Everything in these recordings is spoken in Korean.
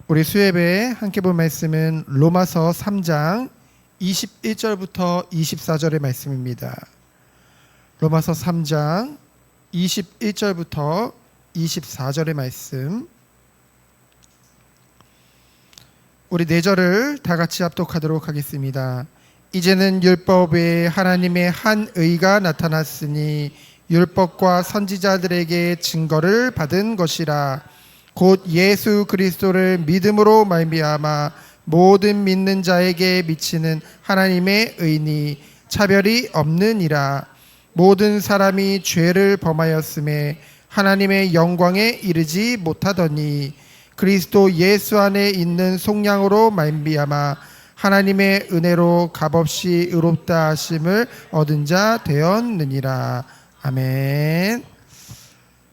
우리 수예배에 함께 볼 말씀은 로마서 3장 21절부터 24절의 말씀입니다. 로마서 3장 21절부터 24절의 말씀, 우리 4절을 다 같이 합독하도록 하겠습니다. 이제는 율법 외에 하나님의 한 의가 나타났으니 율법과 선지자들에게 증거를 받은 것이라. 곧 예수 그리스도를 믿음으로 말미암아 모든 믿는 자에게 미치는 하나님의 의니 차별이 없느니라. 모든 사람이 죄를 범하였음에 하나님의 영광에 이르지 못하더니 그리스도 예수 안에 있는 속량으로 말미암아 하나님의 은혜로 값없이 의롭다 하심을 얻은 자 되었느니라. 아멘.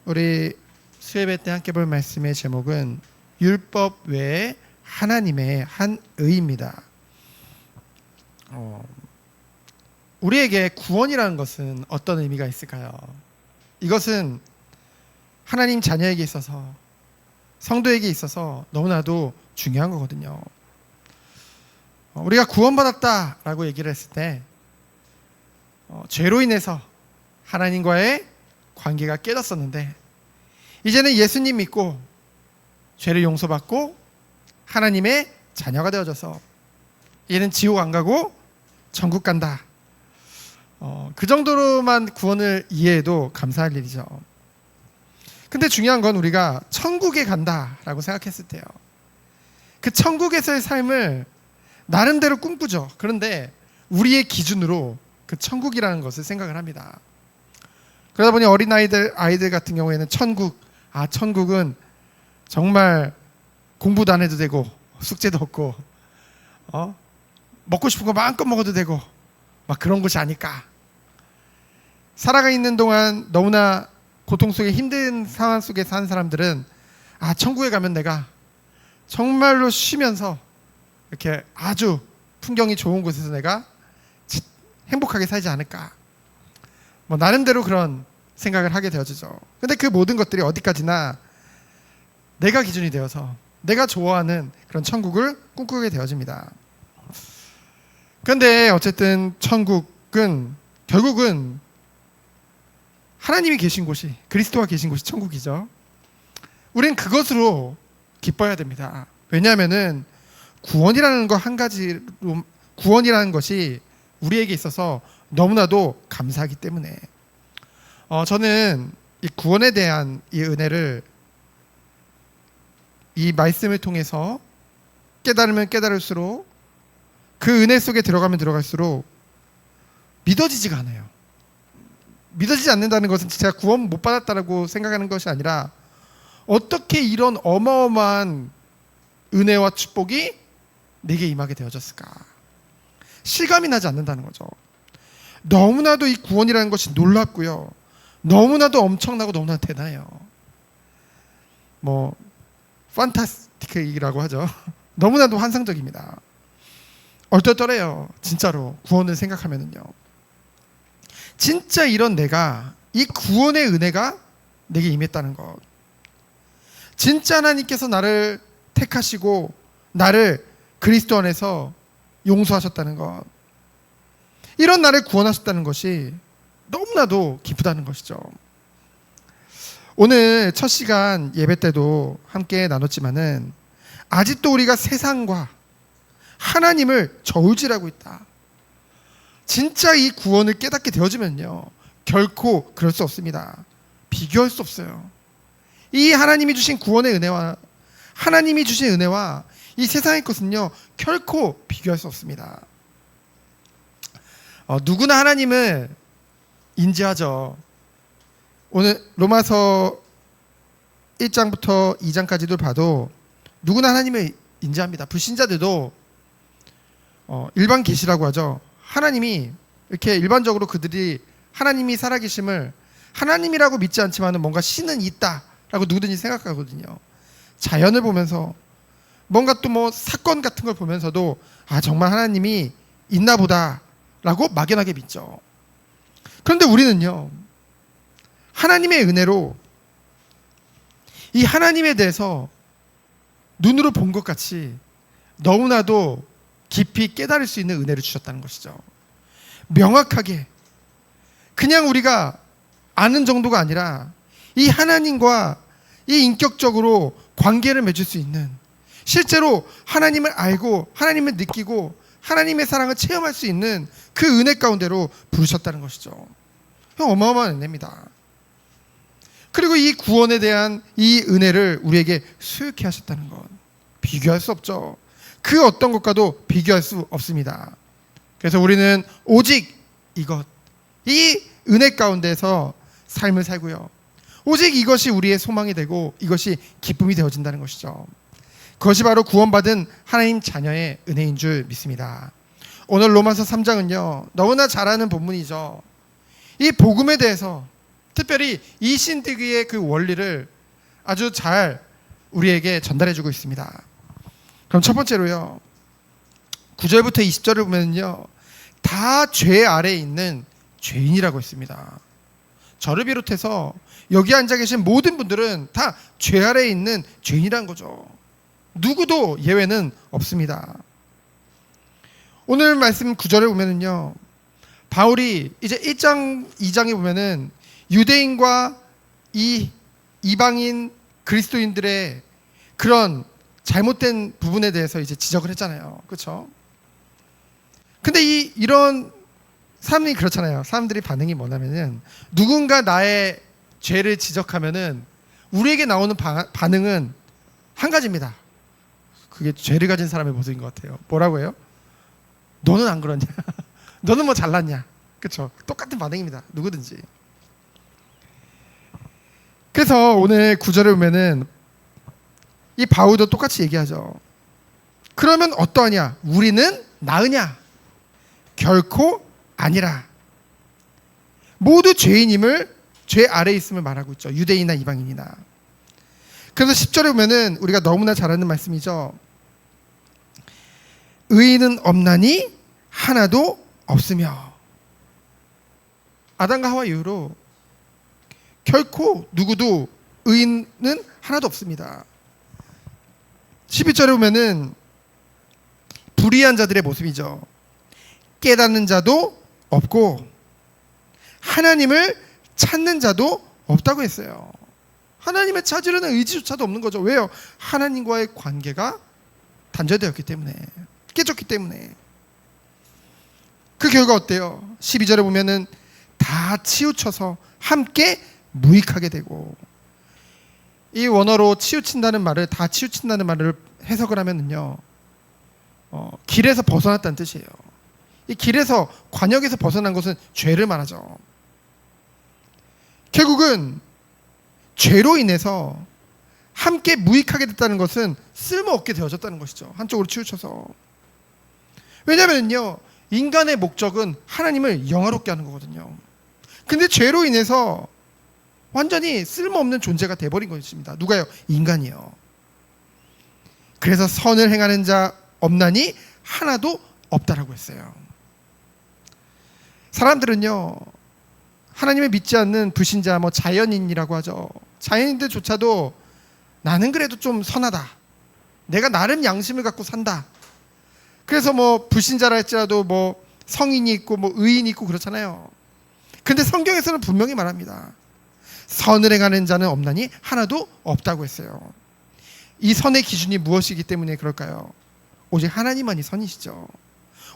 우리 수예배 때 함께 볼 말씀의 제목은 율법 외에 하나님의 한 의입니다. 우리에게 구원이라는 것은 어떤 의미가 있을까요? 이것은 하나님 자녀에게 있어서, 성도에게 있어서 너무나도 중요한 거거든요. 우리가 구원받았다라고 얘기를 했을 때 죄로 인해서 하나님과의 관계가 깨졌었는데, 이제는 예수님 믿고 죄를 용서받고 하나님의 자녀가 되어져서 얘는 지옥 안 가고 천국 간다. 그 정도로만 구원을 이해해도 감사할 일이죠. 근데 중요한 건 우리가 천국에 간다라고 생각했을 때요, 그 천국에서의 삶을 나름대로 꿈꾸죠. 그런데 우리의 기준으로 그 천국이라는 것을 생각을 합니다. 그러다 보니 아이들 같은 경우에는 천국은 정말 공부도 안 해도 되고 숙제도 없고 먹고 싶은 거 마음껏 먹어도 되고 막 그런 곳이 아닐까. 살아가 있는 동안 너무나 고통 속에 힘든 상황 속에 사는 사람들은 천국에 가면 내가 정말로 쉬면서 이렇게 아주 풍경이 좋은 곳에서 내가 행복하게 살지 않을까. 나름대로 그런 생각을 하게 되어지죠. 근데 그 모든 것들이 어디까지나 내가 기준이 되어서 내가 좋아하는 그런 천국을 꿈꾸게 되어집니다. 그런데 어쨌든 천국은 결국은 하나님이 계신 곳이, 그리스도가 계신 곳이 천국이죠. 우린 그것으로 기뻐해야 됩니다. 왜냐하면은 구원이라는 거 한 가지로, 구원이라는 것이 우리에게 있어서 너무나도 감사하기 때문에 저는 이 구원에 대한 이 은혜를 이 말씀을 통해서 깨달으면 깨달을수록, 그 은혜 속에 들어가면 들어갈수록 믿어지지가 않아요. 믿어지지 않는다는 것은 제가 구원 못 받았다라고 생각하는 것이 아니라, 어떻게 이런 어마어마한 은혜와 축복이 내게 임하게 되어졌을까. 실감이 나지 않는다는 거죠. 너무나도 이 구원이라는 것이 놀랍고요, 너무나도 엄청나고 너무나 대단해요. 판타스틱이라고 하죠. 너무나도 환상적입니다. 얼떨떨해요. 진짜로 구원을 생각하면은요. 진짜 이런 내가, 이 구원의 은혜가 내게 임했다는 것, 진짜 하나님께서 나를 택하시고 나를 그리스도 안에서 용서하셨다는 것, 이런 나를 구원하셨다는 것이 너무나도 기쁘다는 것이죠. 오늘 첫 시간 예배 때도 함께 나눴지만은 아직도 우리가 세상과 하나님을 저울질하고 있다. 진짜 이 구원을 깨닫게 되어지면요, 결코 그럴 수 없습니다. 비교할 수 없어요. 이 하나님이 주신 구원의 은혜와, 하나님이 주신 은혜와 이 세상의 것은요, 결코 비교할 수 없습니다. 누구나 하나님을 인지하죠. 오늘 로마서 1장부터 2장까지도 봐도 누구나 하나님을 인지합니다. 불신자들도 일반 계시라고 하죠. 하나님이 이렇게 일반적으로 그들이 하나님이 살아계심을 하나님이라고 믿지 않지만 뭔가 신은 있다라고 누구든지 생각하거든요. 자연을 보면서 뭔가 또 사건 같은 걸 보면서도 정말 하나님이 있나 보다라고 막연하게 믿죠. 그런데 우리는요, 하나님의 은혜로 이 하나님에 대해서 눈으로 본 것 같이 너무나도 깊이 깨달을 수 있는 은혜를 주셨다는 것이죠. 명확하게 그냥 우리가 아는 정도가 아니라 이 하나님과 이 인격적으로 관계를 맺을 수 있는, 실제로 하나님을 알고 하나님을 느끼고 하나님의 사랑을 체험할 수 있는 그 은혜 가운데로 부르셨다는 것이죠. 어마어마한 은혜입니다. 그리고 이 구원에 대한 이 은혜를 우리에게 수요케 하셨다는 것, 비교할 수 없죠. 그 어떤 것과도 비교할 수 없습니다. 그래서 우리는 오직 이것, 이 은혜 가운데서 삶을 살고요, 오직 이것이 우리의 소망이 되고 이것이 기쁨이 되어진다는 것이죠. 그것이 바로 구원받은 하나님 자녀의 은혜인 줄 믿습니다. 오늘 로마서 3장은요 너무나 잘 아는 본문이죠. 이 복음에 대해서, 특별히 이 신득의 그 원리를 아주 잘 우리에게 전달해주고 있습니다. 그럼 첫 번째로요, 9절부터 20절을 보면요, 다 죄 아래에 있는 죄인이라고 했습니다. 저를 비롯해서 여기 앉아 계신 모든 분들은 다 죄 아래에 있는 죄인이라는 거죠. 누구도 예외는 없습니다. 오늘 말씀 9절에 보면은요, 바울이 이제 1장 2장에 보면은 유대인과 이 이방인 그리스도인들의 그런 잘못된 부분에 대해서 이제 지적을 했잖아요. 그렇죠? 근데 이런 사람들이 그렇잖아요. 사람들이 반응이 뭐냐면은, 누군가 나의 죄를 지적하면은 우리에게 나오는 반응은 한 가지입니다. 그게 죄를 가진 사람의 모습인 것 같아요. 뭐라고 해요? 너는 안 그러냐? 너는 뭐 잘났냐? 그렇죠? 똑같은 반응입니다. 누구든지. 그래서 오늘 9절에 보면은 이 바울도 똑같이 얘기하죠. 그러면 어떠하냐? 우리는 나으냐? 결코 아니라. 모두 죄인임을, 죄 아래에 있음을 말하고 있죠. 유대인이나 이방인이나. 그래서 10절에 보면은 우리가 너무나 잘 아는 말씀이죠. 의인은 없나니 하나도 없으며. 아담과 하와 이후로 결코 누구도 의인은 하나도 없습니다. 11절에 보면은 불의한 자들의 모습이죠. 깨닫는 자도 없고 하나님을 찾는 자도 없다고 했어요. 하나님을 찾으려는 의지조차도 없는 거죠. 왜요? 하나님과의 관계가 단절되었기 때문에, 깨졌기 때문에. 그 결과 어때요? 12절에 보면은 다 치우쳐서 함께 무익하게 되고, 이 원어로 치우친다는 말을, 다 치우친다는 말을 해석을 하면은요, 길에서 벗어났다는 뜻이에요. 이 길에서, 관역에서 벗어난 것은 죄를 말하죠. 결국은 죄로 인해서 함께 무익하게 됐다는 것은 쓸모없게 되어졌다는 것이죠. 한쪽으로 치우쳐서. 왜냐면요, 인간의 목적은 하나님을 영화롭게 하는 거거든요. 근데 죄로 인해서 완전히 쓸모없는 존재가 돼버린 것입니다. 누가요? 인간이요. 그래서 선을 행하는 자 없나니 하나도 없다라고 했어요. 사람들은요, 하나님을 믿지 않는 불신자, 뭐 자연인이라고 하죠. 자연인들조차도 나는 그래도 좀 선하다, 내가 나름 양심을 갖고 산다, 그래서 뭐 불신자라 할지라도 뭐 성인이 있고 뭐 의인이 있고 그렇잖아요. 근데 성경에서는 분명히 말합니다. 선을 행하는 자는 없나니 하나도 없다고 했어요. 이 선의 기준이 무엇이기 때문에 그럴까요? 오직 하나님만이 선이시죠.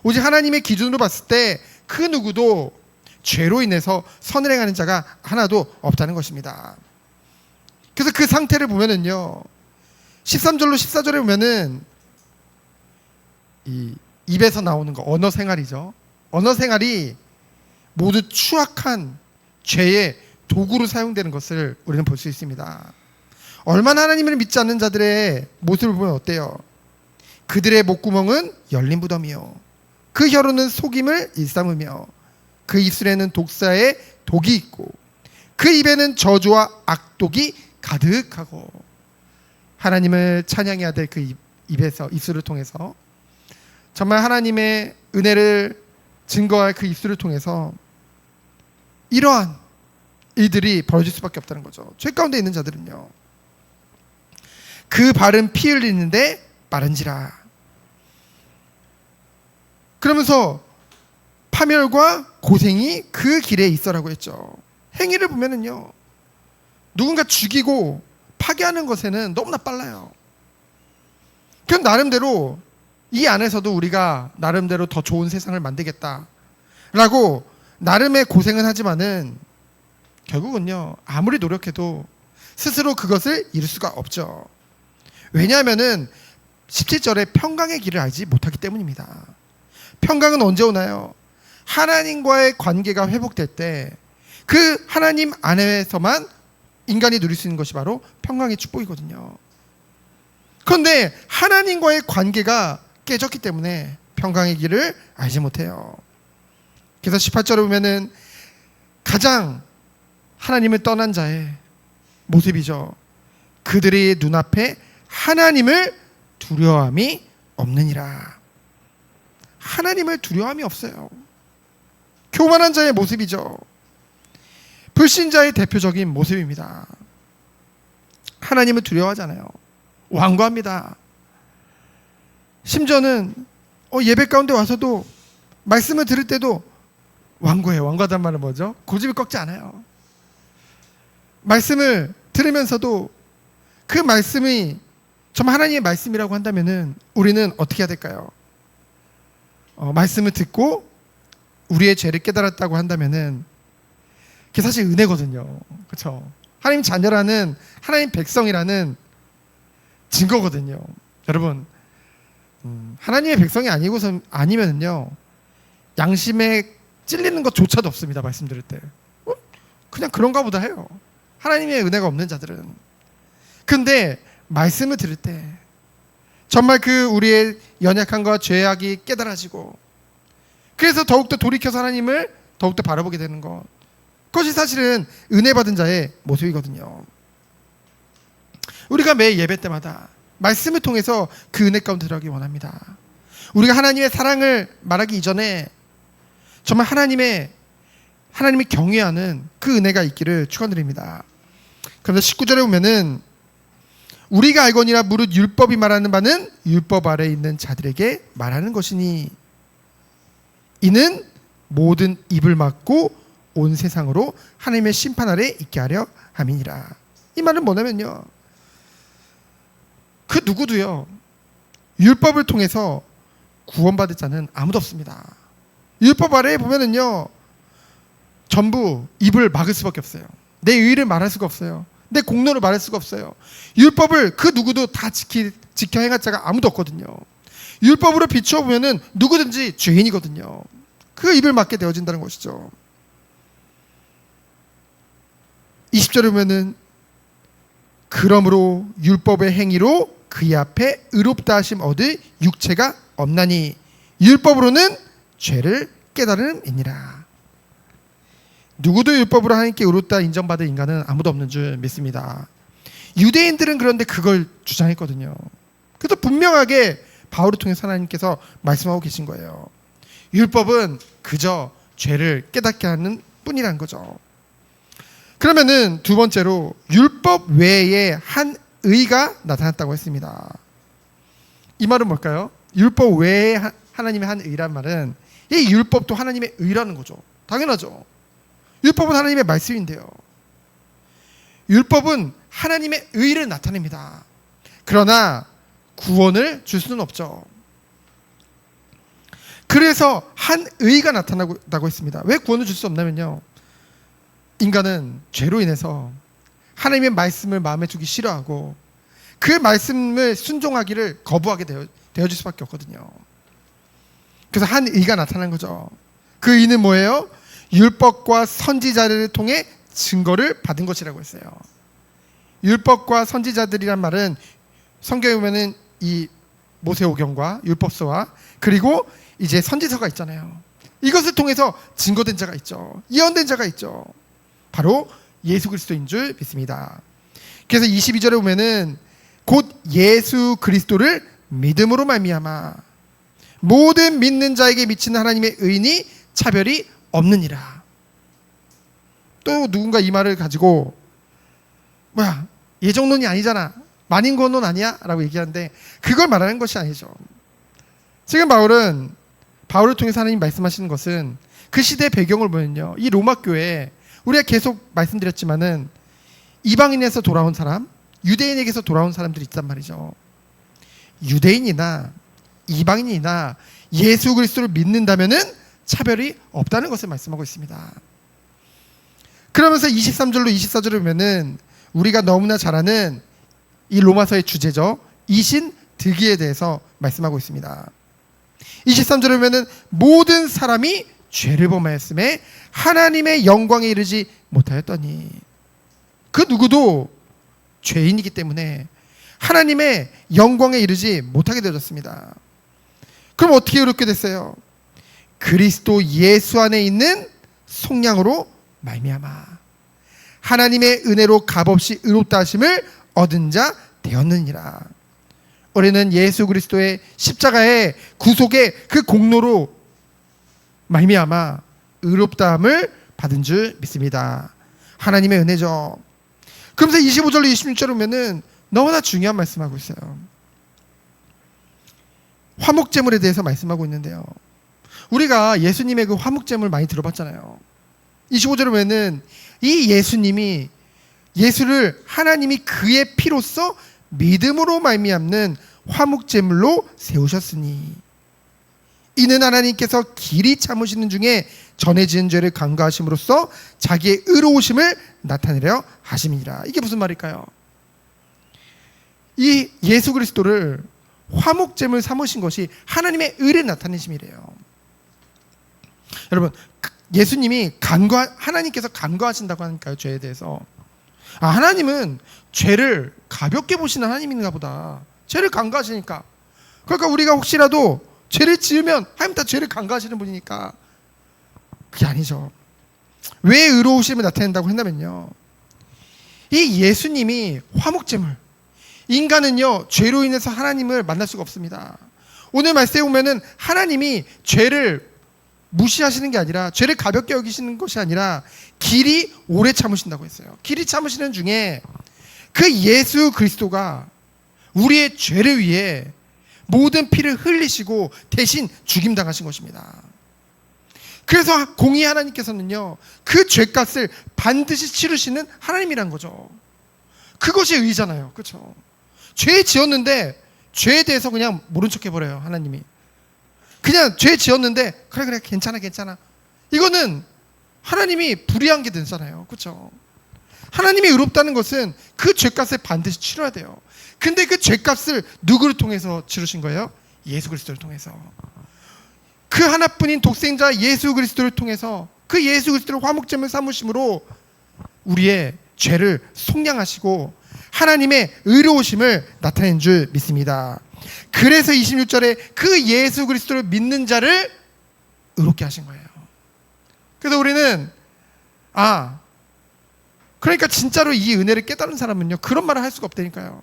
오직 하나님의 기준으로 봤을 때 그 누구도 죄로 인해서 선을 행하는 자가 하나도 없다는 것입니다. 그래서 그 상태를 보면은요, 13절로 14절에 보면은 이 입에서 나오는 거, 언어 생활이죠. 언어 생활이 모두 추악한 죄의 도구로 사용되는 것을 우리는 볼 수 있습니다. 얼마나 하나님을 믿지 않는 자들의 모습을 보면 어때요? 그들의 목구멍은 열린 무덤이요, 그 혀로는 속임을 일삼으며 그 입술에는 독사의 독이 있고 그 입에는 저주와 악독이 가득하고. 하나님을 찬양해야 될 그 입에서, 입술을 통해서 정말 하나님의 은혜를 증거할 그 입술을 통해서 이러한 일들이 벌어질 수밖에 없다는 거죠. 죄 가운데 있는 자들은요. 그 발은 피 흘리는데 빠른지라. 그러면서 파멸과 고생이 그 길에 있어라고 했죠. 행위를 보면은요, 누군가 죽이고 파괴하는 것에는 너무나 빨라요. 그럼 나름대로 이 안에서도 우리가 나름대로 더 좋은 세상을 만들겠다라고 나름의 고생은 하지만은 결국은요, 아무리 노력해도 스스로 그것을 이룰 수가 없죠. 왜냐하면은 17절에 평강의 길을 알지 못하기 때문입니다. 평강은 언제 오나요? 하나님과의 관계가 회복될 때 그 하나님 안에서만 인간이 누릴 수 있는 것이 바로 평강의 축복이거든요. 그런데 하나님과의 관계가 깨졌기 때문에 평강의 길을 알지 못해요. 그래서 18절에 보면은 가장 하나님을 떠난 자의 모습이죠. 그들의 눈앞에 하나님을 두려워함이 없느니라. 하나님을 두려워함이 없어요. 교만한 자의 모습이죠. 불신자의 대표적인 모습입니다. 하나님을 두려워하잖아요. 완고합니다. 심지어는 예배 가운데 와서도 말씀을 들을 때도 완고해요. 완고하단 말은 뭐죠? 고집을 꺾지 않아요. 말씀을 들으면서도 그 말씀이 정말 하나님의 말씀이라고 한다면은 우리는 어떻게 해야 될까요? 말씀을 듣고 우리의 죄를 깨달았다고 한다면은 그게 사실 은혜거든요. 그렇죠? 하나님 자녀라는, 하나님 백성이라는 증거거든요. 여러분, 하나님의 백성이 아니면요, 양심에 찔리는 것조차도 없습니다. 말씀 들을 때 그냥 그런가 보다 해요. 하나님의 은혜가 없는 자들은. 근데 말씀을 들을 때 정말 그 우리의 연약함과 죄악이 깨달아지고, 그래서 더욱더 돌이켜서 하나님을 더욱더 바라보게 되는 것, 그것이 사실은 은혜 받은 자의 모습이거든요. 우리가 매 예배 때마다 말씀을 통해서 그 은혜 가운데 들어가기 원합니다. 우리가 하나님의 사랑을 말하기 이전에 정말 하나님을 경외하는 그 은혜가 있기를 축원드립니다. 그런데 19절에 보면은 우리가 알거니와 무릇 율법이 말하는 바는 율법 아래에 있는 자들에게 말하는 것이니 이는 모든 입을 막고 온 세상으로 하나님의 심판 아래 있게 하려 함이니라. 이 말은 뭐냐면요, 그 누구도요 율법을 통해서 구원받을 자는 아무도 없습니다. 율법 아래에 보면은요 전부 입을 막을 수밖에 없어요. 내 의의를 말할 수가 없어요. 내 공로를 말할 수가 없어요. 율법을 그 누구도 다 지켜 행할 자가 아무도 없거든요. 율법으로 비추어 보면은 누구든지 죄인이거든요. 그 입을 막게 되어진다는 것이죠. 20절에 보면은 그러므로 율법의 행위로 그의 앞에 의롭다 하심 얻을 육체가 없나니 율법으로는 죄를 깨달음이니라. 누구도 율법으로 하나님께 의롭다 인정받을 인간은 아무도 없는 줄 믿습니다. 유대인들은 그런데 그걸 주장했거든요. 그래서 분명하게 바울을 통해서 하나님께서 말씀하고 계신 거예요. 율법은 그저 죄를 깨닫게 하는 뿐이라는 거죠. 그러면은 두 번째로 율법 외에 한 의가 나타났다고 했습니다. 이 말은 뭘까요? 율법 외에 하나님의 한 의란 말은 이 율법도 하나님의 의라는 거죠. 당연하죠. 율법은 하나님의 말씀인데요. 율법은 하나님의 의를 나타냅니다. 그러나 구원을 줄 수는 없죠. 그래서 한 의가 나타나고 했습니다. 왜 구원을 줄 수 없냐면요, 인간은 죄로 인해서 하나님의 말씀을 마음에 두기 싫어하고 그 말씀을 순종하기를 거부하게 되어질 수밖에 없거든요. 그래서 한 의가 나타난 거죠. 그 의는 뭐예요? 율법과 선지자들을 통해 증거를 받은 것이라고 했어요. 율법과 선지자들이란 말은 성경에 보면은 이 모세오경과 율법서와 그리고 이제 선지서가 있잖아요. 이것을 통해서 증거된 자가 있죠. 예언된 자가 있죠. 바로 예수 그리스도인 줄 믿습니다. 그래서 22절에 보면은 곧 예수 그리스도를 믿음으로 말미암아 모든 믿는 자에게 미치는 하나님의 의인이 차별이 없느니라. 또 누군가 이 말을 가지고 예정론이 아니잖아, 만인권은 아니야? 라고 얘기하는데 그걸 말하는 것이 아니죠. 지금 바울을 통해서 하나님 말씀하시는 것은 그 시대의 배경을 보면요, 이 로마 교회, 우리가 계속 말씀드렸지만은 이방인에서 돌아온 사람, 유대인에게서 돌아온 사람들이 있단 말이죠. 유대인이나 이방인이나 예수 그리스도를 믿는다면은 차별이 없다는 것을 말씀하고 있습니다. 그러면서 23절로 24절을 보면은 우리가 너무나 잘 아는 이 로마서의 주제죠, 이신 득이에 대해서 말씀하고 있습니다. 23절을 보면은 모든 사람이 죄를 범하였음에 하나님의 영광에 이르지 못하였더니, 그 누구도 죄인이기 때문에 하나님의 영광에 이르지 못하게 되어졌습니다. 그럼 어떻게 이렇게 됐어요? 그리스도 예수 안에 있는 속량으로 말미암아 하나님의 은혜로 값없이 의롭다 하심을 얻은 자 되었느니라. 우리는 예수 그리스도의 십자가의 구속의 그 공로로 말미암아 의롭다함을 받은 줄 믿습니다. 하나님의 은혜죠. 그러면서 25절로 26절을 보면은 너무나 중요한 말씀하고 있어요. 화목제물에 대해서 말씀하고 있는데요, 우리가 예수님의 그 화목제물 많이 들어봤잖아요. 25절을 보면은 이 예수님이, 예수를 하나님이 그의 피로써 믿음으로 말미암는 화목제물로 세우셨으니 이는 하나님께서 길이 참으시는 중에 전에 지은 죄를 간과하심으로써 자기의 의로우심을 나타내려 하심이니라. 이게 무슨 말일까요? 이 예수 그리스도를 화목제물 삼으신 것이 하나님의 의를 나타내심이래요. 여러분, 예수님이 하나님께서 간과하신다고 하니까요, 죄에 대해서. 하나님은 죄를 가볍게 보시는 하나님인가 보다. 죄를 간과하시니까. 그러니까 우리가 혹시라도 죄를 지으면 하나님 다 죄를 간과하시는 분이니까. 그게 아니죠. 왜 의로우심을 나타낸다고 했냐면요, 이 예수님이 화목제물, 인간은요 죄로 인해서 하나님을 만날 수가 없습니다. 오늘 말씀에 보면은 하나님이 죄를 무시하시는 게 아니라, 죄를 가볍게 여기시는 것이 아니라 길이 오래 참으신다고 했어요. 길이 참으시는 중에 그 예수 그리스도가 우리의 죄를 위해 모든 피를 흘리시고 대신 죽임당하신 것입니다. 그래서 공의 하나님께서는요 그 죄값을 반드시 치르시는 하나님이란 거죠. 그것이 의잖아요. 그렇죠? 죄 지었는데 죄에 대해서 그냥 모른 척 해버려요. 하나님이 그냥 죄 지었는데 그래 괜찮아 이거는 하나님이 불의한 게 되잖아요. 그렇죠? 하나님이 의롭다는 것은 그 죄값을 반드시 치러야 돼요. 근데 그 죄값을 누구를 통해서 치르신 거예요? 예수 그리스도를 통해서. 그 하나뿐인 독생자 예수 그리스도를 통해서, 그 예수 그리스도를 화목제물 삼으심으로 우리의 죄를 속량하시고 하나님의 의로우심을 나타낸 줄 믿습니다. 그래서 26절에 그 예수 그리스도를 믿는 자를 의롭게 하신 거예요. 그래서 우리는 그러니까 진짜로 이 은혜를 깨달은 사람은요 그런 말을 할 수가 없다니까요.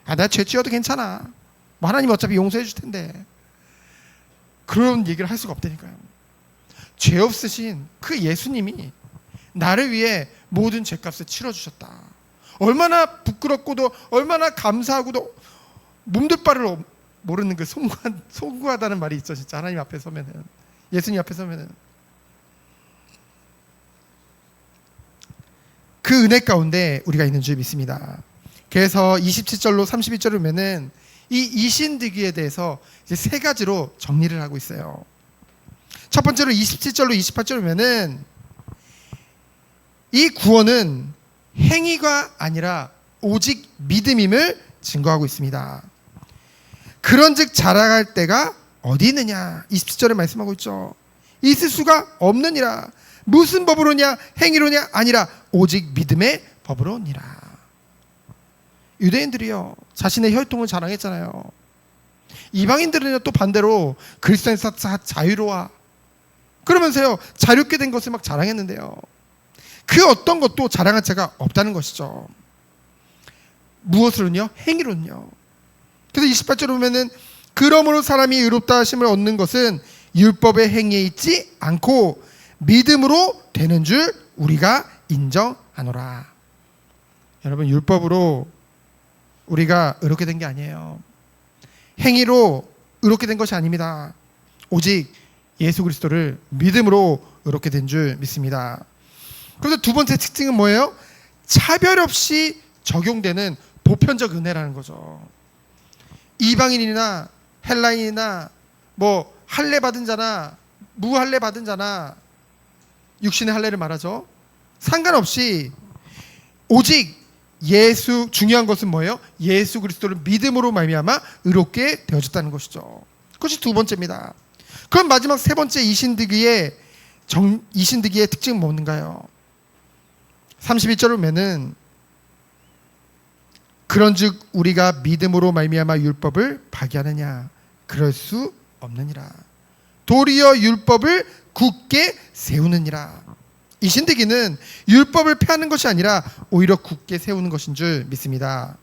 나 죄 지어도 괜찮아, 뭐 하나님 어차피 용서해 줄 텐데, 그런 얘기를 할 수가 없다니까요. 죄 없으신 그 예수님이 나를 위해 모든 죄값을 치러주셨다. 얼마나 부끄럽고도 얼마나 감사하고도 몸둘 바를 모르는 그 송구하다는 말이 있죠. 진짜 하나님 앞에 서면은, 예수님 앞에 서면은 그 은혜 가운데 우리가 있는 줄 믿습니다. 그래서 27절로 31절을 보면은 이 이신득위에 대해서 이제 세 가지로 정리를 하고 있어요. 첫 번째로 27절로 28절을 보면은 이 구원은 행위가 아니라 오직 믿음임을 증거하고 있습니다. 그런즉 자랑할 때가 어디 있느냐, 27절에 말씀하고 있죠. 있을 수가 없느니라. 무슨 법으로냐, 행위로냐, 아니라 오직 믿음의 법으로니라. 유대인들이요 자신의 혈통을 자랑했잖아요. 이방인들은 또 반대로 그리스도인에서 자유로워 그러면서요 자유롭게 된 것을 막 자랑했는데요, 그 어떤 것도 자랑할 자가 없다는 것이죠. 무엇으로는요? 행위로는요. 그래서 28절을 보면은 그러므로 사람이 의롭다 하심을 얻는 것은 율법의 행위에 있지 않고 믿음으로 되는 줄 우리가 인정하노라. 여러분, 율법으로 우리가 의롭게 된 게 아니에요. 행위로 의롭게 된 것이 아닙니다. 오직 예수 그리스도를 믿음으로 의롭게 된 줄 믿습니다. 그래서 두 번째 특징은 뭐예요? 차별 없이 적용되는 보편적 은혜라는 거죠. 이방인이나 헬라인이나 뭐 할례 받은 자나 무할례 받은 자나 육신의 할례를 말하죠. 상관없이 오직 예수, 중요한 것은 뭐예요? 예수 그리스도를 믿음으로 말미암아 의롭게 되어졌다는 것이죠. 그것이 두 번째입니다. 그럼 마지막 세 번째 이신득의 특징은 뭔가요? 31절을 보면은 그런즉 우리가 믿음으로 말미암아 율법을 파기하느냐? 그럴 수 없느니라. 도리어 율법을 굳게 세우느니라. 이신득이는 율법을 폐하는 것이 아니라 오히려 굳게 세우는 것인 줄 믿습니다.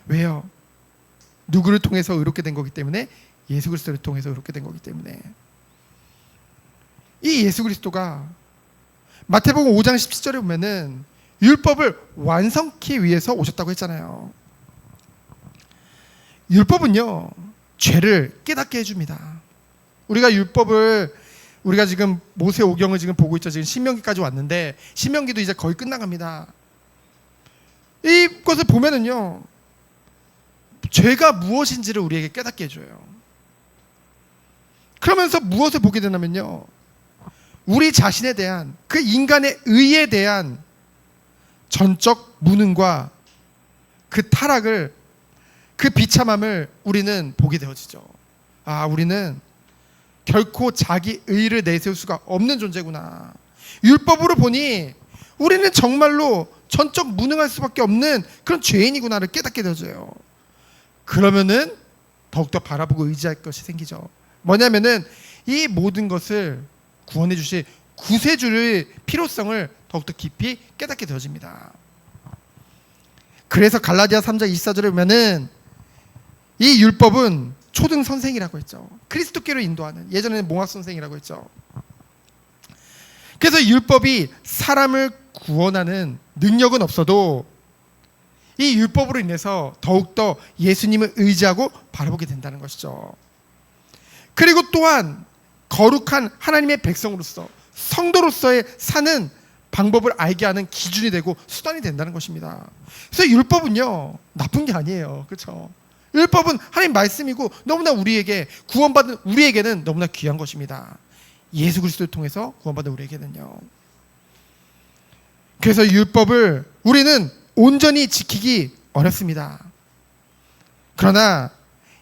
왜요? 누구를 통해서 의롭게 된 거기 때문에? 예수 그리스도를 통해서 의롭게 된 거기 때문에. 이 예수 그리스도가 마태복음 5장 17절에 보면은 율법을 완성케 위해서 오셨다고 했잖아요. 율법은요, 죄를 깨닫게 해줍니다. 우리가 지금 모세오경을 지금 보고 있죠. 지금 신명기까지 왔는데 신명기도 이제 거의 끝나갑니다. 이것을 보면은요, 죄가 무엇인지를 우리에게 깨닫게 해줘요. 그러면서 무엇을 보게 되냐면요, 우리 자신에 대한 그 인간의 의에 대한 전적 무능과 그 타락을, 그 비참함을 우리는 보게 되어지죠. 아, 우리는 결코 자기 의를 내세울 수가 없는 존재구나. 율법으로 보니 우리는 정말로 전적 무능할 수밖에 없는 그런 죄인이구나를 깨닫게 되어져요. 그러면은 더욱더 바라보고 의지할 것이 생기죠. 뭐냐면은 이 모든 것을 구원해 주실 구세주의 필요성을 더욱더 깊이 깨닫게 되어집니다. 그래서 갈라디아 3장 24절에 보면은 이 율법은 초등 선생이라고 했죠. 그리스도께로 인도하는, 예전에는 몽학 선생이라고 했죠. 그래서 율법이 사람을 구원하는 능력은 없어도 이 율법으로 인해서 더욱더 예수님을 의지하고 바라보게 된다는 것이죠. 그리고 또한 거룩한 하나님의 백성으로서, 성도로서의 사는 방법을 알게 하는 기준이 되고 수단이 된다는 것입니다. 그래서 율법은요, 나쁜 게 아니에요. 그렇죠? 율법은 하나님 말씀이고 너무나 우리에게 구원받은 우리에게는 너무나 귀한 것입니다. 예수 그리스도를 통해서 구원받은 우리에게는요. 그래서 율법을 우리는 온전히 지키기 어렵습니다. 그러나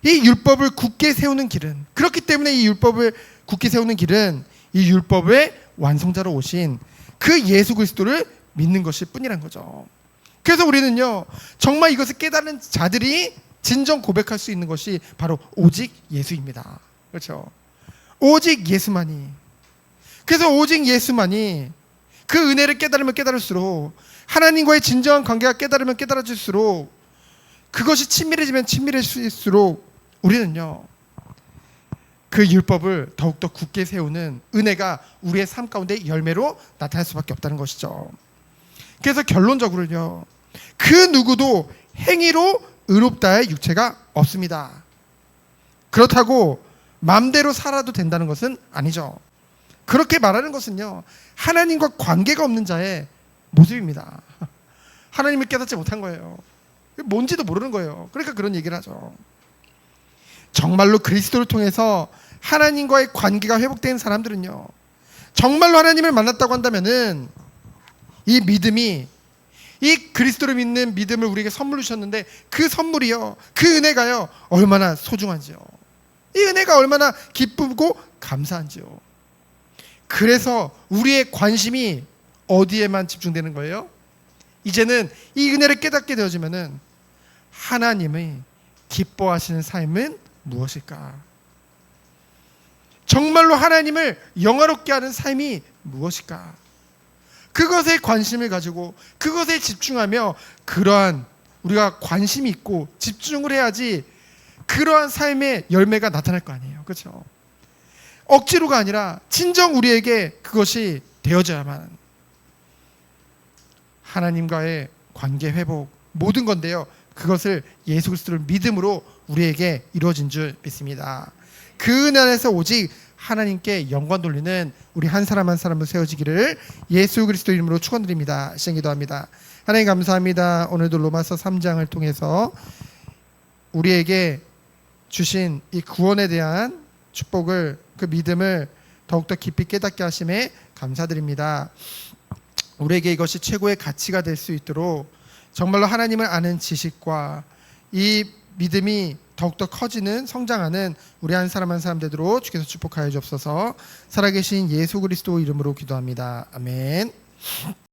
이 율법을 굳게 세우는 길은, 그렇기 때문에 이 율법을 굳게 세우는 길은 이 율법의 완성자로 오신 그 예수 그리스도를 믿는 것일 뿐이란 거죠. 그래서 우리는요, 정말 이것을 깨달은 자들이 진정 고백할 수 있는 것이 바로 오직 예수입니다. 그렇죠? 오직 예수만이. 그래서 오직 예수만이 그 은혜를 깨달으면 깨달을수록, 하나님과의 진정한 관계가 깨달으면 깨달아질수록, 그것이 친밀해지면 친밀해질수록 우리는요, 그 율법을 더욱더 굳게 세우는 은혜가 우리의 삶 가운데 열매로 나타날 수밖에 없다는 것이죠. 그래서 결론적으로요, 그 누구도 행위로 의롭다의 육체가 없습니다. 그렇다고 마음대로 살아도 된다는 것은 아니죠. 그렇게 말하는 것은요, 하나님과 관계가 없는 자의 모습입니다. 하나님을 깨닫지 못한 거예요. 뭔지도 모르는 거예요. 그러니까 그런 얘기를 하죠. 정말로 그리스도를 통해서 하나님과의 관계가 회복된 사람들은요, 정말로 하나님을 만났다고 한다면은 이 믿음이, 이 그리스도를 믿는 믿음을 우리에게 선물로 주셨는데 그 선물이요, 그 은혜가요, 얼마나 소중한지요. 이 은혜가 얼마나 기쁘고 감사한지요. 그래서 우리의 관심이 어디에만 집중되는 거예요? 이제는 이 은혜를 깨닫게 되어지면은 하나님의 기뻐하시는 삶은 무엇일까? 정말로 하나님을 영화롭게 하는 삶이 무엇일까? 그것에 관심을 가지고 그것에 집중하며, 그러한 우리가 관심이 있고 집중을 해야지 그러한 삶의 열매가 나타날 거 아니에요. 그렇죠? 억지로가 아니라 진정 우리에게 그것이 되어져야만 하나님과의 관계 회복, 모든 건데요, 그것을 예수 그리스도를 믿음으로 우리에게 이루어진 줄 믿습니다. 그 은혜 안에서 오직 하나님께 영광 돌리는 우리 한 사람 한 사람을 세워지기를 예수 그리스도 이름으로 축원드립니다. 시간 기도합니다. 하나님 감사합니다. 오늘도 로마서 3장을 통해서 우리에게 주신 이 구원에 대한 축복을, 그 믿음을 더욱더 깊이 깨닫게 하심에 감사드립니다. 우리에게 이것이 최고의 가치가 될 수 있도록 정말로 하나님을 아는 지식과 이 믿음이 더욱더 커지는, 성장하는 우리 한 사람 한 사람 되도록 주께서 축복하여 주옵소서. 살아계신 예수 그리스도 이름으로 기도합니다. 아멘.